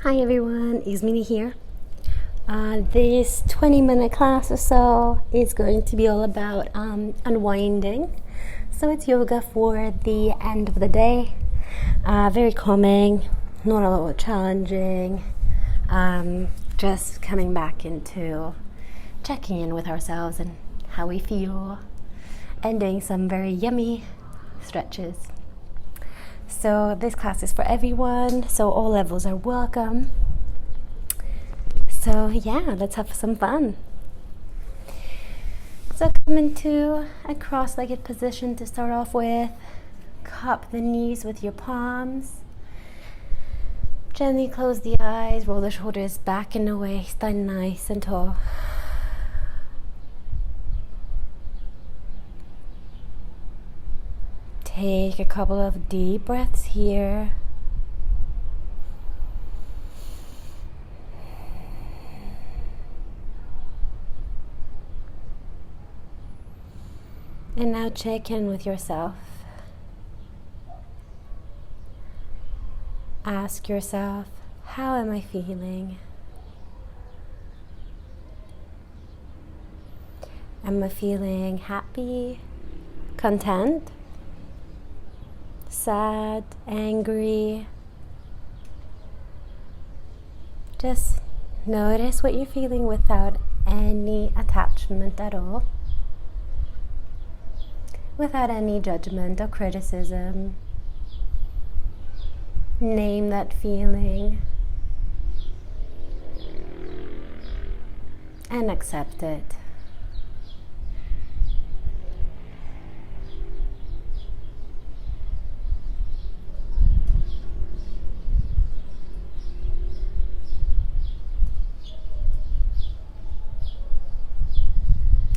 Hi everyone, Ismini here. This 20-minute class or so is going to be all about unwinding. So it's yoga for the end of the day. Very calming, not a little challenging. Just coming back into checking in with ourselves and how we feel, and doing some very yummy stretches. So this class is for everyone, so all levels are welcome. So yeah, let's have some fun. So come into a cross-legged position to start off with. Cup the knees with your palms. Gently close the eyes, roll the shoulders back and away, stand nice and tall. Take a couple of deep breaths here. And now check in with yourself. Ask yourself, how am I feeling? Am I feeling happy, content? Sad, angry? Just notice what you're feeling without any attachment at all, without any judgment or criticism. Name that feeling and accept it.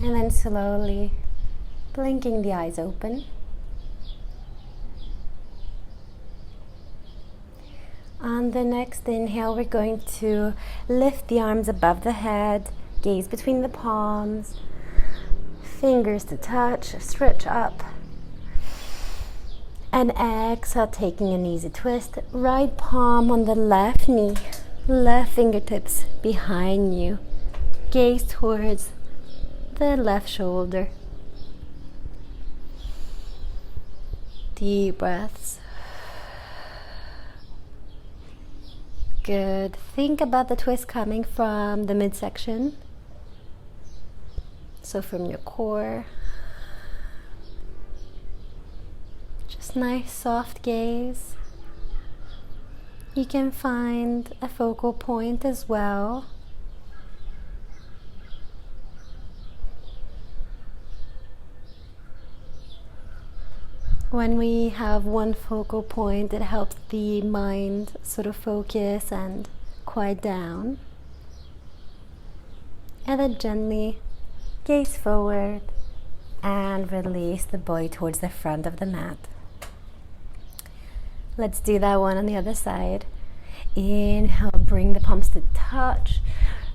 And then slowly blinking the eyes open. On the next inhale, we're going to lift the arms above the head, gaze between the palms, fingers to touch, stretch up. And exhale, taking an easy twist. Right palm on the left knee, left fingertips behind you. Gaze towards the left shoulder. Deep breaths. Good. Think about the twist coming from the midsection. So from your core. Just nice soft gaze. You can find a focal point as well. When we have one focal point, it helps the mind sort of focus and quiet down. And then gently gaze forward and release the body towards the front of the mat. Let's do that one on the other side. Inhale, bring the palms to touch.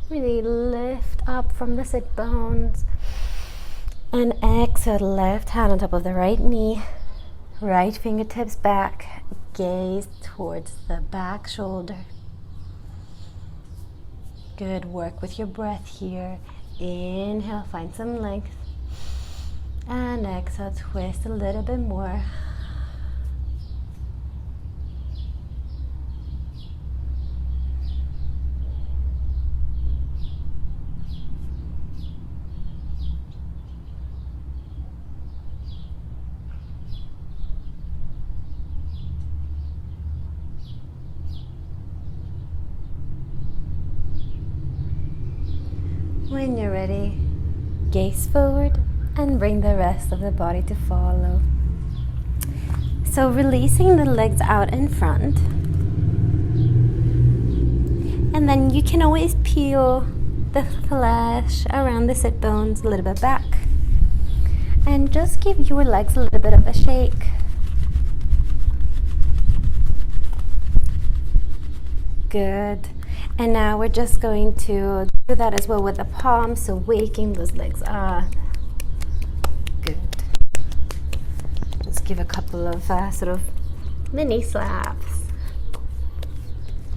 Really lift up from the sit bones. And exhale, left hand on top of the right knee. Right fingertips back, gaze towards the back shoulder. Good work with your breath here. Inhale, find some length. And exhale, twist a little bit more. When you're ready, gaze forward and bring the rest of the body to follow. So releasing the legs out in front. And then you can always peel the flesh around the sit bones a little bit back. And just give your legs a little bit of a shake. Good. And now we're just going to do that as well with the palms, so waking those legs up. Good. Just give a couple of sort of mini slaps.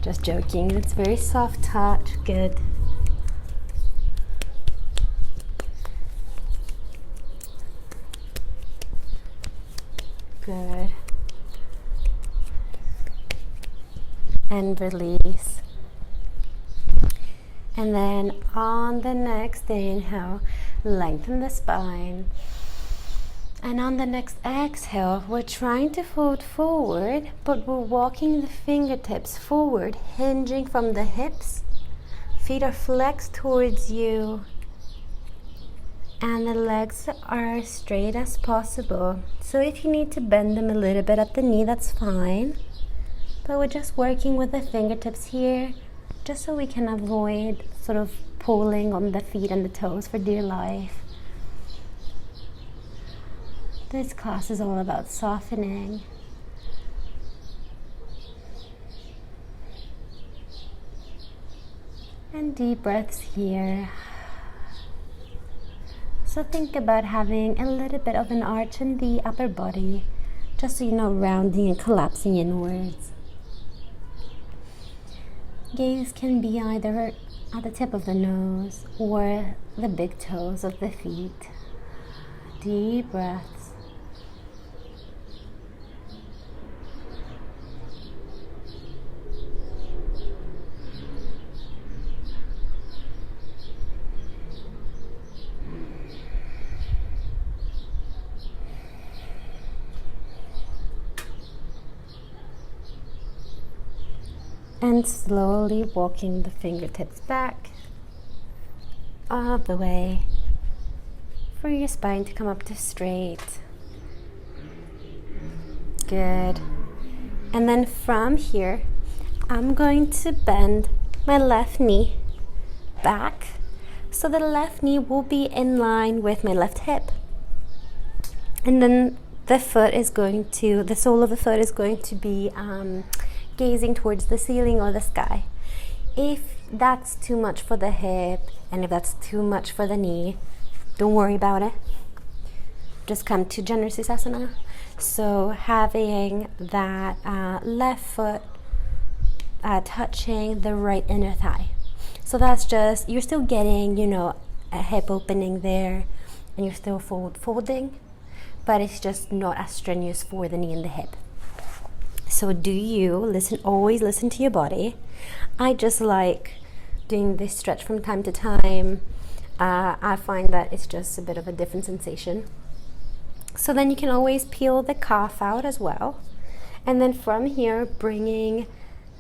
Just joking. It's very soft touch. Good. Good. And release. And then on the next inhale, lengthen the spine. And on the next exhale, we're trying to fold forward, but we're walking the fingertips forward, hinging from the hips. Feet are flexed towards you. And the legs are as straight as possible. So if you need to bend them a little bit at the knee, that's fine. But we're just working with the fingertips here, just so we can avoid sort of pulling on the feet and the toes for dear life. This class is all about softening. And deep breaths here. So think about having a little bit of an arch in the upper body, just so you're not rounding and collapsing inwards. Gaze can be either at the tip of the nose or the big toes of the feet. Deep breaths. And slowly walking the fingertips back all the way for your spine to come up to straight. Good. And then from here, I'm going to bend my left knee back so the left knee will be in line with my left hip. And then the sole of the foot is going to be gazing towards the ceiling or the sky. If that's too much for the hip and if that's too much for the knee, don't worry about it. Just come to Janusasana. So having that left foot touching the right inner thigh. So that's just, you're still getting, a hip opening there, and you're still folding, but it's just not as strenuous for the knee and the hip. So always listen to your body. I just like doing this stretch from time to time. I find that it's just a bit of a different sensation. So then you can always peel the calf out as well. And then from here, bringing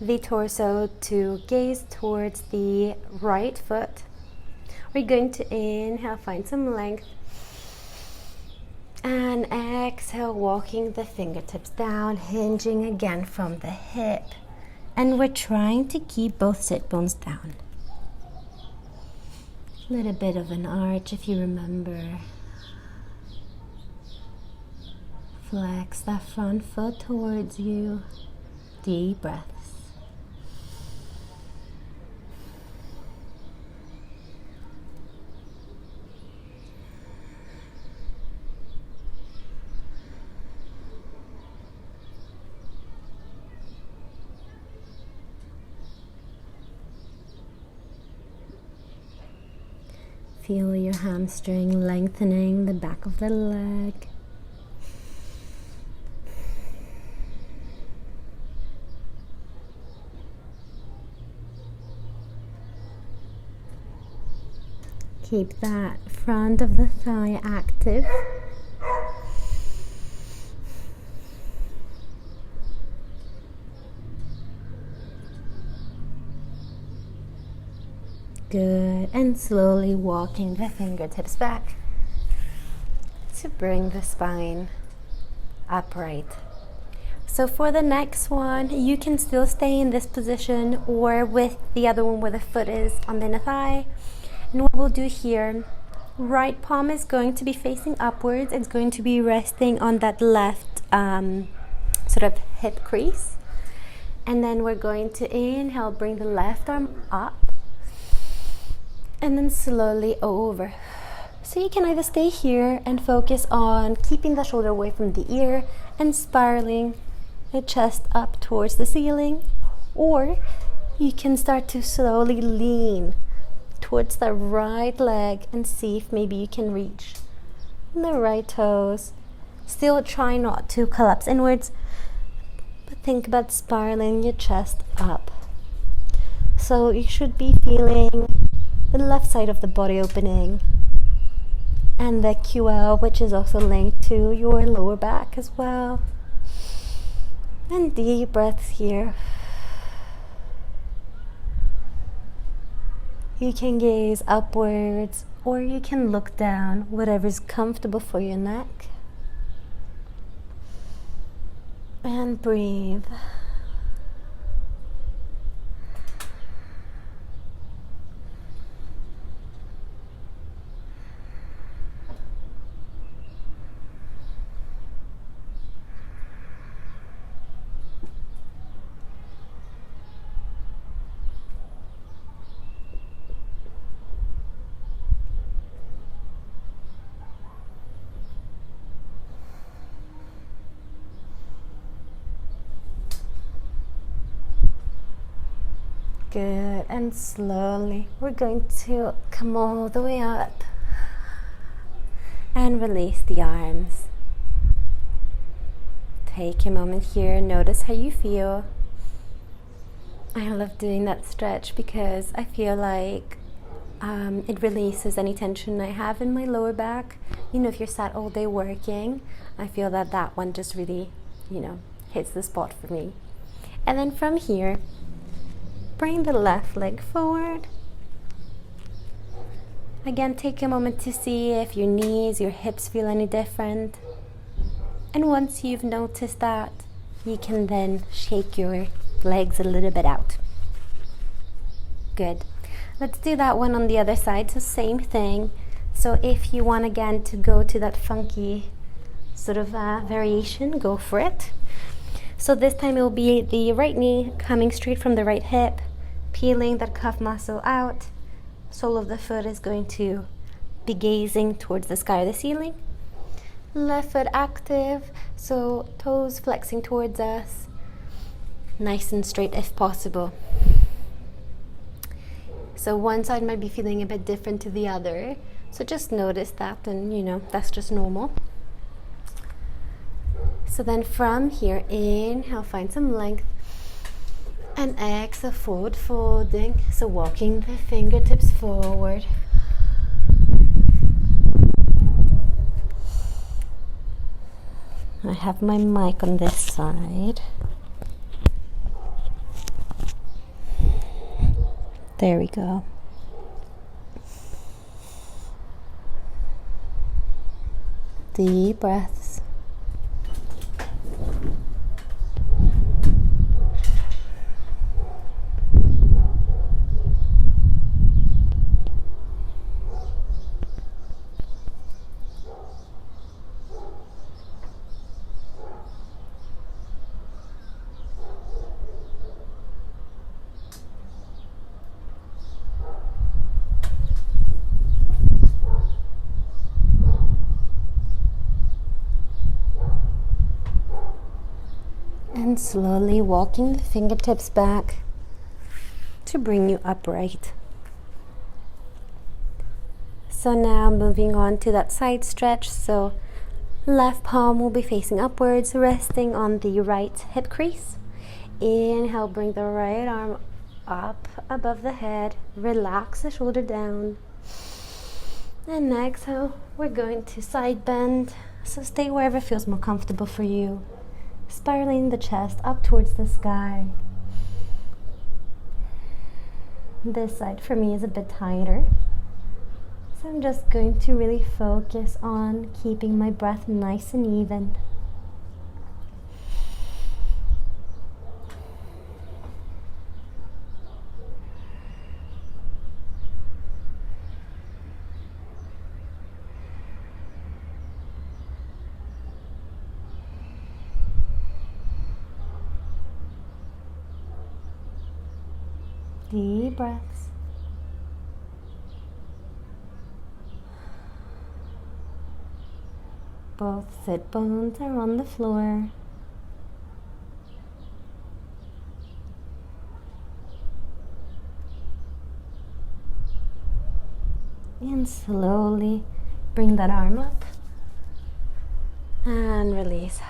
the torso to gaze towards the right foot. We're going to inhale, find some length. And exhale, walking the fingertips down, hinging again from the hip. And we're trying to keep both sit bones down. A little bit of an arch if you remember. Flex that front foot towards you. Deep breaths. Feel your hamstring lengthening the back of the leg. Keep that front of the thigh active. Good, and slowly walking the fingertips back to bring the spine upright. So for the next one, you can still stay in this position or with the other one where the foot is on the inner thigh. And what we'll do here, right palm is going to be facing upwards. It's going to be resting on that left sort of hip crease. And then we're going to inhale, bring the left arm up. And then slowly over. So you can either stay here and focus on keeping the shoulder away from the ear and spiraling the chest up towards the ceiling, or you can start to slowly lean towards the right leg and see if maybe you can reach the right toes. Still try not to collapse inwards, but think about spiraling your chest up. So you should be feeling the left side of the body opening, and the QL, which is also linked to your lower back as well. And deep breaths here. You can gaze upwards or you can look down, whatever's comfortable for your neck. And breathe. Good, and slowly we're going to come all the way up and release the arms. Take a moment here, notice how you feel. I love doing that stretch because I feel like it releases any tension I have in my lower back. You know, if you're sat all day working, I feel that that one just really, hits the spot for me. And then from here, bring the left leg forward. Again, take a moment to see if your knees, your hips feel any different. And once you've noticed that, you can then shake your legs a little bit out. Good. Let's do that one on the other side. So same thing. So if you want again to go to that funky sort of variation, go for it. So this time it will be the right knee coming straight from the right hip, peeling that calf muscle out. Sole of the foot is going to be gazing towards the sky or the ceiling. Left foot active, so toes flexing towards us, nice and straight if possible. So one side might be feeling a bit different to the other, so just notice that, and that's just normal. So then from here, inhale, find some length. And exhale, forward folding. So walking the fingertips forward. I have my mic on this side. There we go. Deep breaths. And slowly walking the fingertips back to bring you upright. So now moving on to that side stretch. So left palm will be facing upwards, resting on the right hip crease. Inhale, bring the right arm up above the head. Relax the shoulder down. And exhale, we're going to side bend. So stay wherever feels more comfortable for you. Spiraling the chest up towards the sky. This side for me is a bit tighter. So I'm just going to really focus on keeping my breath nice and even. Deep breaths. Both sit bones are on the floor. And slowly bring that arm up and release.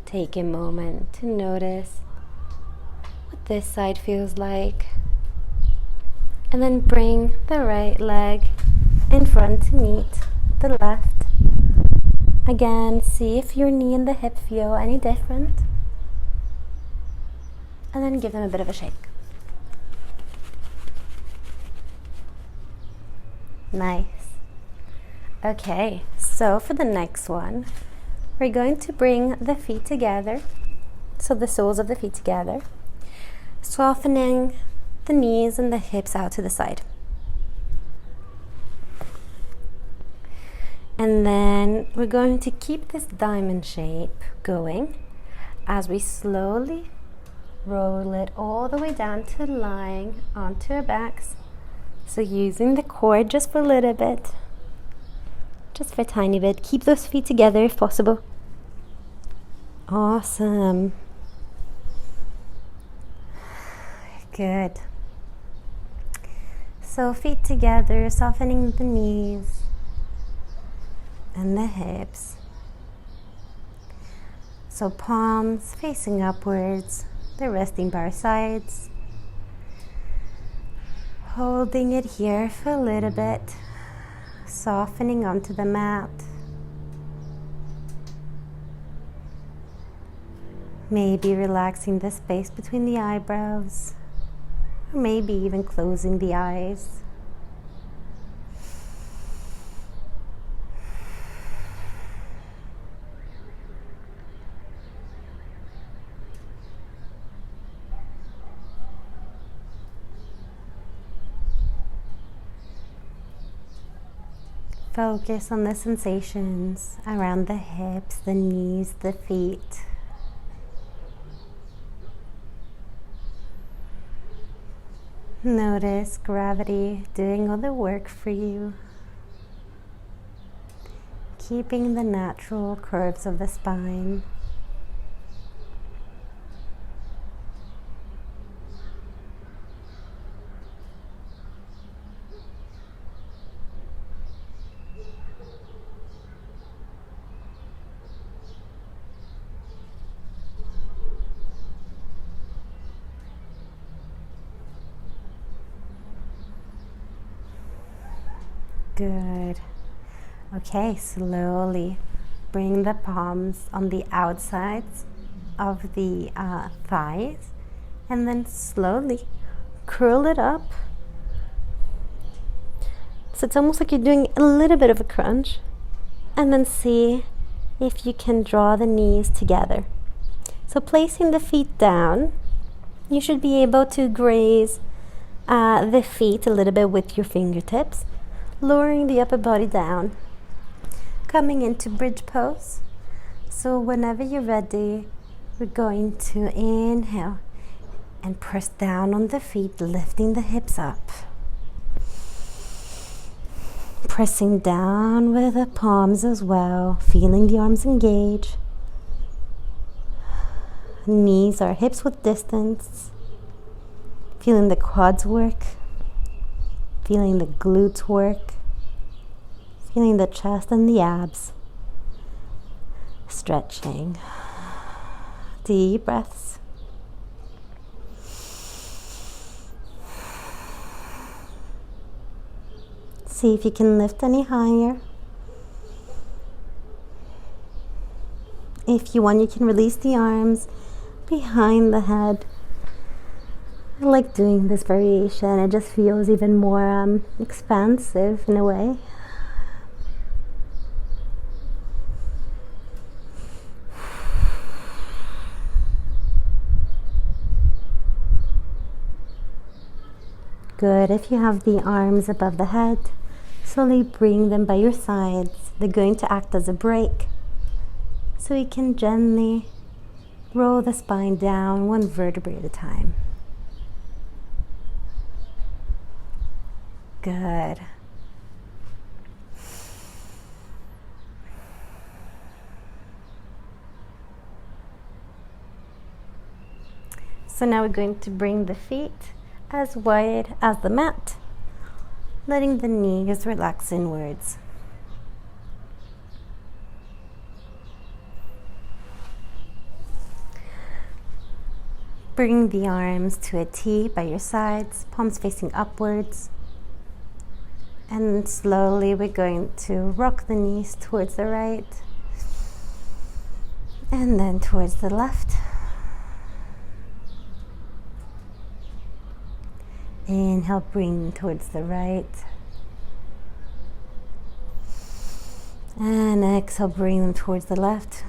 Take a moment to notice what this side feels like. And then bring the right leg in front to meet the left. Again, see if your knee and the hip feel any different. And then give them a bit of a shake. Nice. Okay, so for the next one, we're going to bring the feet together. So the soles of the feet together. Softening the knees and the hips out to the side. And then we're going to keep this diamond shape going as we slowly roll it all the way down to lying onto our backs. So using the core just for a little bit, just for a tiny bit. Keep those feet together if possible. Awesome. Good. So feet together, softening the knees and the hips. So palms facing upwards, they're resting by our sides. Holding it here for a little bit, softening onto the mat. Maybe relaxing the space between the eyebrows, or maybe even closing the eyes. Focus on the sensations around the hips, the knees, the feet. Notice gravity doing all the work for you, keeping the natural curves of the spine. Good. Okay, slowly bring the palms on the outsides of the thighs and then slowly curl it up. So it's almost like you're doing a little bit of a crunch, and then see if you can draw the knees together. So placing the feet down, you should be able to graze the feet a little bit with your fingertips, lowering the upper body down, coming into bridge pose. So whenever you're ready, we're going to inhale and press down on the feet, lifting the hips up. Pressing down with the palms as well, feeling the arms engage. Knees or hips with distance. Feeling the quads work. Feeling the glutes work. Feeling the chest and the abs. Stretching. Deep breaths. See if you can lift any higher. If you want, you can release the arms behind the head. I like doing this variation. It just feels even more expansive in a way. Good. If you have the arms above the head, slowly bring them by your sides. They're going to act as a brake. So you can gently roll the spine down one vertebrae at a time. Good. So now we're going to bring the feet as wide as the mat. letting the knees relax inwards. Bring the arms to a T by your sides, palms facing upwards. And slowly we're going to rock the knees towards the right and then towards the left. Inhale, bring towards the right. And exhale, bring them towards the left.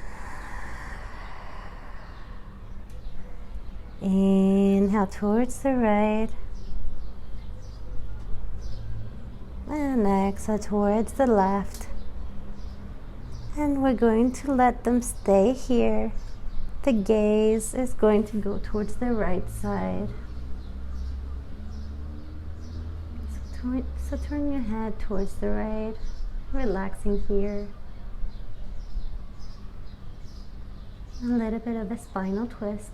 Inhale towards the right. And exhale towards the left. And we're going to let them stay here. The gaze is going to go towards the right side. So turn your head towards the right, relaxing here. A little bit of a spinal twist.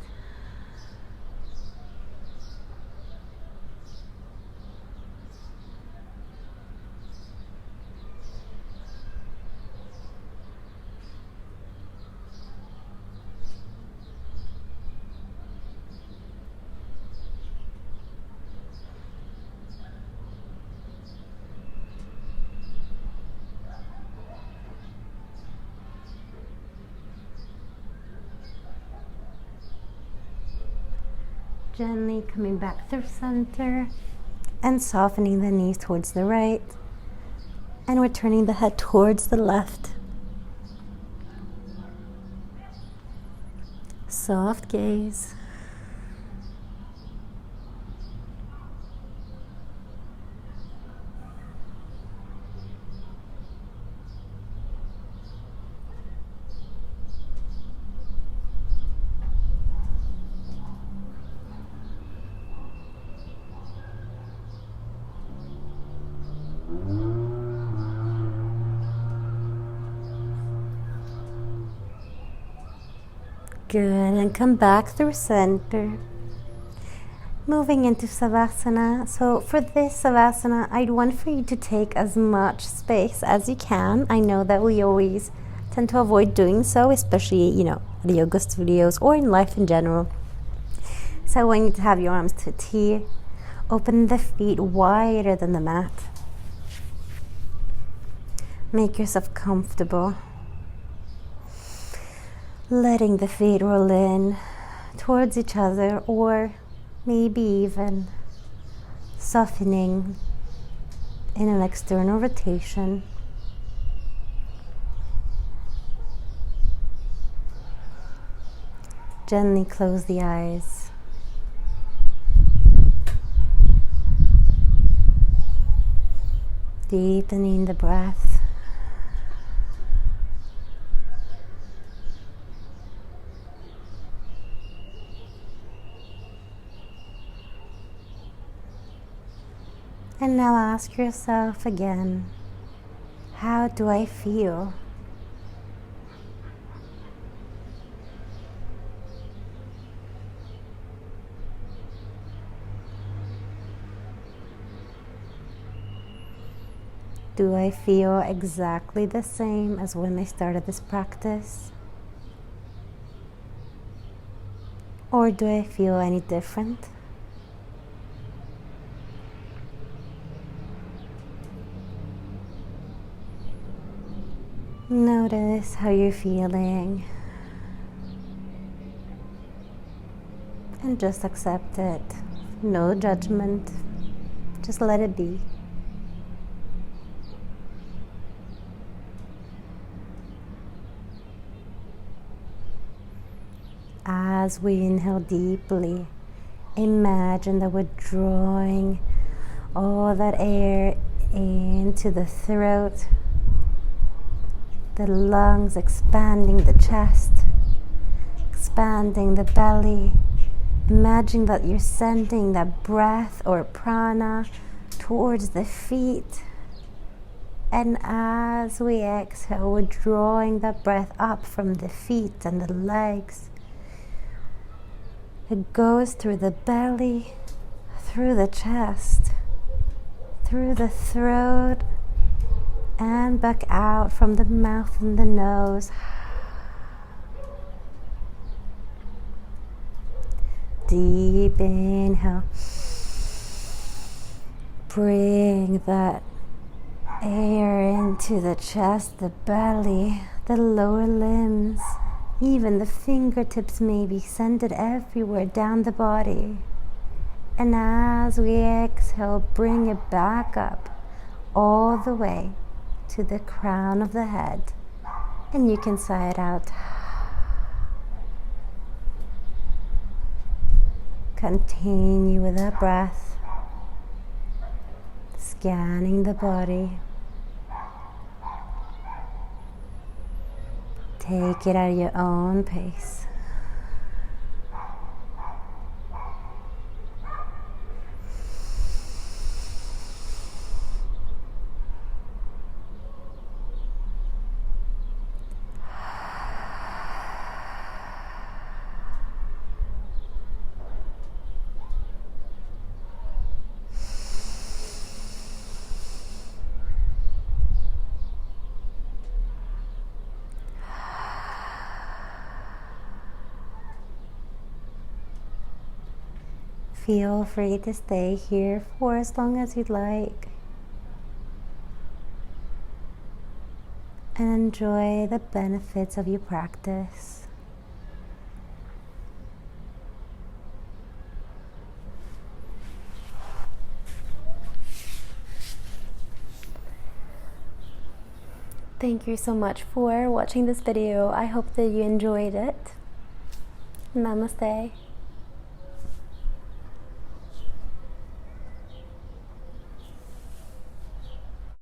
Gently coming back through center and softening the knees towards the right. And we're turning the head towards the left. Soft gaze. Good, and come back through center. Moving into Savasana. So for this Savasana, I'd want for you to take as much space as you can. I know that we always tend to avoid doing so, especially, at the yoga studios or in life in general. So I want you to have your arms to a T. Open the feet wider than the mat. Make yourself comfortable. Letting the feet roll in towards each other, or maybe even softening in an external rotation. Gently close the eyes. Deepening the breath. And now ask yourself again, how do I feel? Do I feel exactly the same as when I started this practice? Or do I feel any different? Notice how you're feeling and just accept it. No judgment, just let it be. As we inhale deeply, imagine that we're drawing all that air into the throat, the lungs, expanding the chest, expanding the belly. Imagine that you're sending that breath or prana towards the feet. And as we exhale, we're drawing that breath up from the feet and the legs. It goes through the belly, through the chest, through the throat and back out from the mouth and the nose. Deep inhale. Bring that air into the chest, the belly, the lower limbs. Even the fingertips may be send it everywhere down the body. And as we exhale, bring it back up all the way to the crown of the head. And you can sigh it out. Continue with that breath, scanning the body. Take it at your own pace. Feel free to stay here for as long as you'd like. And enjoy the benefits of your practice. Thank you so much for watching this video. I hope that you enjoyed it. Namaste.